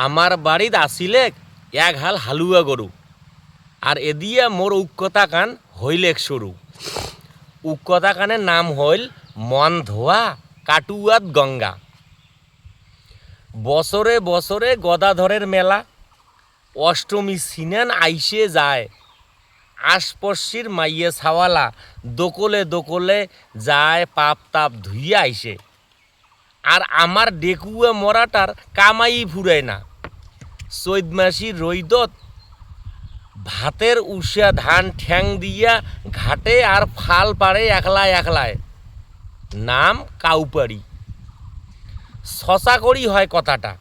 আমার বাড়িত আসিলে এক হাল হালুয়া গরু আর এদিয়া মোর উক্কতা কান হইলেক সরু। উক্কতা কানের নাম হইল মন ধোয়া কাটুয়াত গঙ্গা। বছরে বছরে গদাধরের মেলা, অষ্টমী সিনান আইসে যায়। আশপর্শির মাইয়ে ছাওয়ালা দোকলে দোকলে যায় পাপ তাপ ধুইয়ে আইসে। আর আমার ডেকুয়া মরাটার কামাই ফুরায় না। চৈত মাসি রৈদত ভাতের উষা ধান ঠ্যাং দিয়া ঘাটে আর ফাল পাড়ে একলায় একলায়। নাম কাউপাড়ি। শশা করি হয় কথাটা।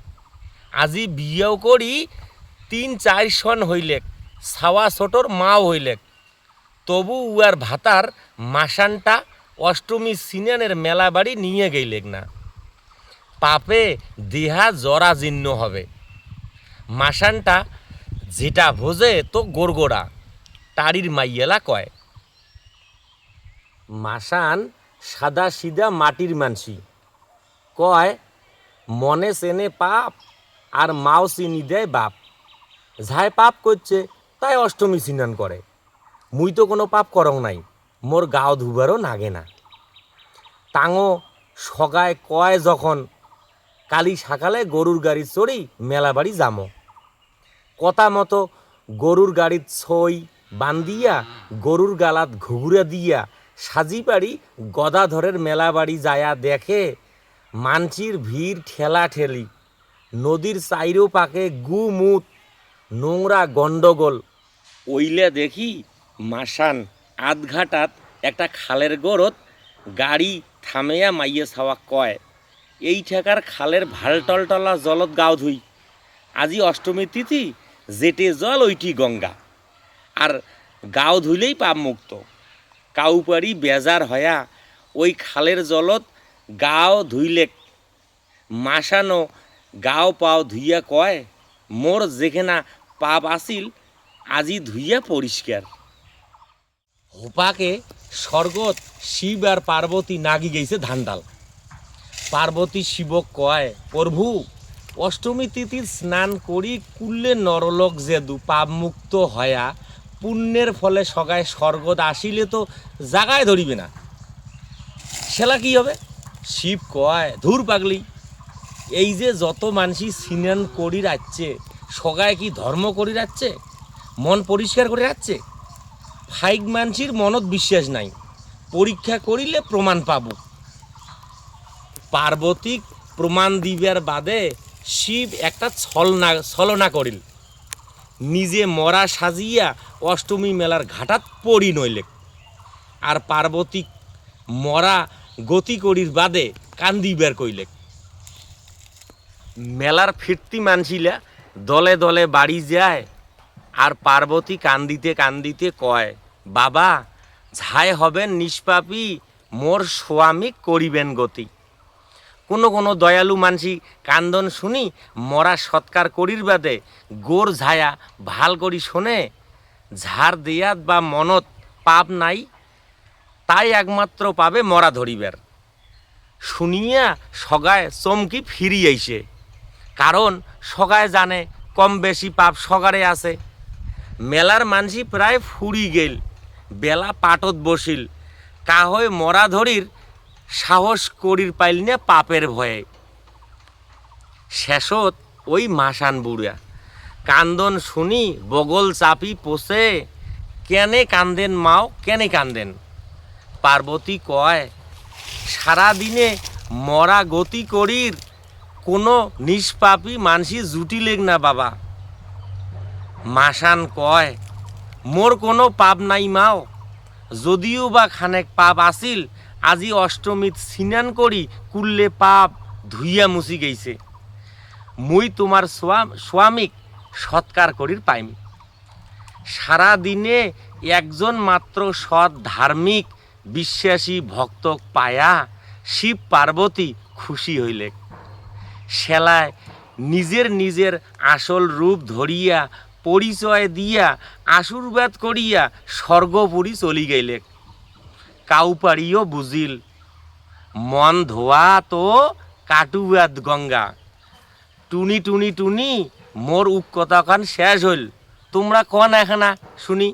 আজি বিয়েও করি ৩-৪ সন হইলেক, ছাওয়া ছোটর মাও হইলেক। তবু উয়ার ভাতার মাসানটা অষ্টমী সিনানের মেলা বাড়ি নিয়ে গেইলেক না। পাপে দেহা জরাজীর্ণ হবে। মাসানটা যেটা ভোজে তো গোরগোড়া, টাড়ির মাইয়েলা কয়। মাসান সাদা সিধা মাটির মানসি, কয় মনে চেনে পাপ আর মাও চিনি দেয় বাপ। যাই পাপ করছে তাই অষ্টমী সিনান করে। মুই তো কোনো পাপ করং নাই, মোর গাও ধুবারও নাগে না। তাঙো সগায় কয় যখন কালি সকালে গরুর গাড়ি চড়ি মেলা বাড়ি যামো। কথা মতো গরুর গাড়িত ছই বান্দিয়া গরুর গালাত ঘুঘুরা দিয়া সাজি পাড়ি গদাধরের মেলা বাড়ি যায়া দেখে মানচির ভিড় ঠেলা ঠেলি, নদীর চাইরো পাকে গুমুত নোংরা গন্ডগোল। ওইলে দেখি মাসান আধঘাটাত একটা খালের গরত গাড়ি থামেয়া মাইয়ে ছাওয়া কয়, এই ঠেকার খালের ভালটলটলা জলত গাও ধুই। আজি অষ্টমীর তিথি, যেটে জল ওইটি গঙ্গা। আর গাও ধুইলেই পাপ মুক্ত। কাউপাড়ি বেজার হয়া ওই খালের জলত গাও ধুইলেক। মাসানো গাও পাও ধুইয়া কয়, মোর যেখানা পাপ আসিল আজি ধুইয়া পরিষ্কার। হোপাকে স্বর্গত শিব আর পার্বতী নাগি গেছে ধান্দাল। পার্বতী শিবক কয়, প্রভু অষ্টমী তিথির স্নান করি কুল্লে নরলোক যেদু পাপ মুক্ত হয়া পুণ্যের ফলে সগায় স্বর্গত আসিলে তো জাগায় ধরিবে না, সেলা কি হবে? শিব কয়, ধুর পাগলি, এই যে যত মানসি স্নান করি রাখছে সগায় কি ধর্ম করি রাখছে, মন পরিষ্কার করে রাখছে? ফাইক মানসির মনত বিশ্বাস নাই, পরীক্ষা করিলে প্রমাণ পাব। পার্বতীক প্রমাণ দিবার বাদে শিব একটা ছলনা করিল। নিজে মরা সাজিয়া অষ্টমী মেলার ঘাটাত পড়ি নইলেক। আর পার্বতী মরা গতি করির বাদে কান্দিবার কইলেক। মেলার ফিরতি মানসিলা দলে দলে বাড়ি যায়। আর পার্বতী কান্দিতে কান্দিতে কয়, বাবা ঝাই হবেন নিষ্পাপী, মোর স্বামী করিবেন গতি। কোনো কোনো দয়ালু মানসি কান্দন শুনি মরা সৎকার করির বাদে গোর ঝায়া ভাল করি শোনে, ঝাড় দেয়াত বা মনত পাপ নাই, তাই একমাত্র পাবে মরা ধরিবার। শুনিয়া সগায় চমকি ফিরি আইসে, কারণ সগায় জানে কম বেশি পাপ সগারে আছে। মেলার মানসি প্রায় ফুরি গেল, বেলা পাটত বসিল, কাহয় মরা ধরির সাহস করির পাইল না পাপের ভয়ে। শেষত ওই মাসান বুড়া কান্দন শুনি বগল চাপি পোষে, কেনে কান্দেন মাও কেনে কান্দেন? পার্বতী কয়, সারাদিনে মরা গতি করির কোনো নিষ্পাপী মানসি জুটিলেক না বাবা। মাসান কয়, মোর কোনো পাপ নাই মাও, যদিও বা খানেক পাপ আসিল আজি অষ্টমীত স্নান করি কুল্লে পাপ ধুইয়া মুছি গেছে। মুই তোমার স্বামীক সৎকার করির পাইম। সারাদিনে একজন মাত্র সৎ ধার্মিক বিশ্বাসী ভক্তক পায়া শিব পার্বতী খুশি হইলেক। সেলায় নিজের নিজের আসল রূপ ধরিয়া পরিচয় দিয়া আশীর্বাদ করিয়া স্বর্গপুরী চলি গেলেক। কাউপাড়িও বুঝিল, মন ধোয়া তো কাটুয়াত গঙ্গা। টুনি টুনি টুনি মোর উক কথা কান শেষ হইল তোমরা কন এখানা শুনি।